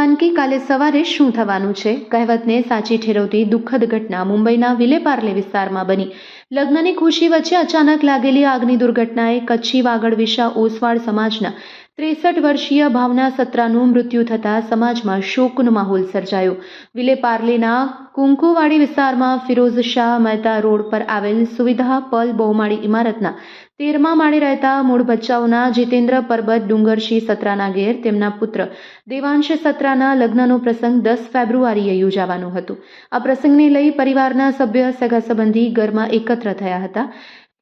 જાનકી કાલે સવારે શું થવાનું છે? કહેવતને સાચી ઠેરવતી દુઃખદ ઘટના મુંબઈના વિલેપાર્લે વિસ્તારમાં બની. લગ્નની ખુશી વચ્ચે અચાનક લાગેલી આગની દુર્ઘટનાએ કચ્છી વાગડ વિશા ઓસવાળ સમાજના 63 વર્ષીય ભાવના સત્રાનું મૃત્યુ થતાં સમાજમાં શોકનો માહોલ સર્જાયો. વિલેપાર્લેના કુંકુવાડી વિસ્તારમાં ફિરોઝ શાહ મહેતા રોડ પર આવેલ સુવિધા પલ બહુમાળી ઇમારતના 13મા માળે રહેતા મૂળ ભચાઉના જીતેન્દ્ર પરબત ડુંગરશી સત્રાના ઘેર તેમના પુત્ર દેવાંશ સત્રાના લગ્નનો પ્રસંગ 10 ફેબ્રુઆરીએ યોજાવાનો હતો. આ પ્રસંગને લઈ પરિવારના સભ્ય સગા સંબંધી ઘરમાં એકત્ર થયા હતા.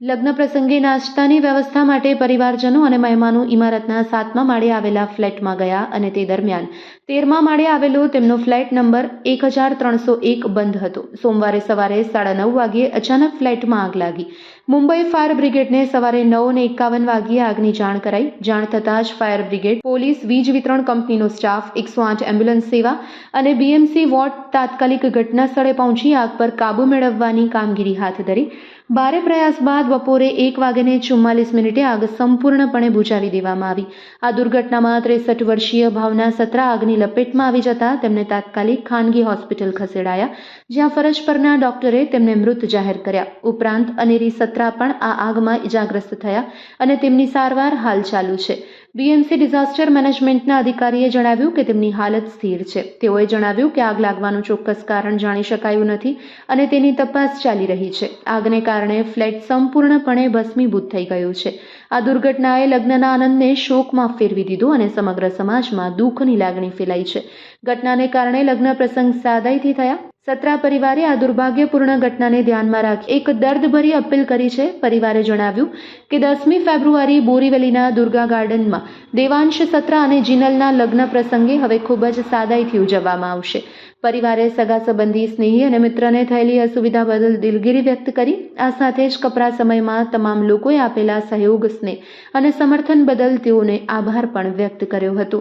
લગ્ન પ્રસંગે નાસ્તાની વ્યવસ્થા માટે પરિવારજનો અને મહેમાનો ઇમારતના 7મા માળે આવેલા ફ્લેટમાં ગયા અને તે દરમિયાન 13મા માળે આવેલો તેમનો ફ્લેટ નંબર 1301 બંધ હતો. સોમવારે સવારે 9:30 વાગ્યે અચાનક ફ્લેટમાં આગ લાગી. મુંબઈ ફાયર બ્રિગેડને સવારે 9:51 વાગ્યે આગની જાણ કરાઈ. જાણ થતાં જ ફાયર બ્રિગેડ, પોલીસ, વીજ વિતરણ કંપનીનો સ્ટાફ, 108 એમ્બ્યુલન્સ સેવા અને બીએમસી વોર્ડ તાત્કાલિક ઘટના સ્થળે પહોંચી આગ પર કાબૂ મેળવવાની કામગીરી હાથ ધરી. ભારે પ્રયાસ બાદ બપોરે 1:44 આગ સંપૂર્ણપણે બુઝાવી દેવામાં આવી. આ દુર્ઘટનામાં 63 વર્ષીય ભાવના સત્રા આગની લપેટમાં આવી જતા તેમને તાત્કાલિક ખાનગી હોસ્પિટલ ખસેડાયા, જ્યાં ફરજ પરના ડોક્ટરે તેમને મૃત જાહેર કર્યા. ઉપરાંત અનેરી સત્રા પણ આ આગમાં ઇજાગ્રસ્ત થયા અને તેમની સારવાર હાલ ચાલુ છે. બીએમસી ડિઝાસ્ટર મેનેજમેન્ટના અધિકારીએ જણાવ્યું કે તેમની હાલત સ્થિર છે. તેઓએ જણાવ્યું કે આગ લાગવાનું ચોક્કસ કારણ જાણી શકાયું નથી અને તેની તપાસ ચાલી રહી છે. આગને કારણે ફ્લેટ સંપૂર્ણપણે ભસ્મીભૂત થઈ ગયું છે. આ દુર્ઘટનાએ લગ્નના આનંદને શોકમાં ફેરવી દીધો અને સમગ્ર સમાજમાં દુઃખની લાગણી ફેલાઈ છે. ઘટનાને કારણે લગ્ન પ્રસંગ સાદાઈથી થયા. સત્રા પરિવારે આ દુર્ભાગ્યપૂર્ણ ઘટનાને ધ્યાનમાં રાખી એક દર્દભરી અપીલ કરી છે. પરિવારે જણાવ્યું કે 10મી ફેબ્રુઆરી બોરીવલીના દુર્ગા ગાર્ડનમાં દેવાંશ સત્રા અને જીનલના લગ્ન પ્રસંગે હવે ખૂબ જ સાદાઈથી ઉજવવામાં આવશે. પરિવારે સગા સંબંધી, સ્નેહી અને મિત્રને થયેલી અસુવિધા બદલ દિલગીરી વ્યક્ત કરી. આ સાથે જ કપરા સમયમાં તમામ લોકોએ આપેલા સહયોગ, સ્નેહ અને સમર્થન બદલ તેઓને આભાર પણ વ્યક્ત કર્યો હતો.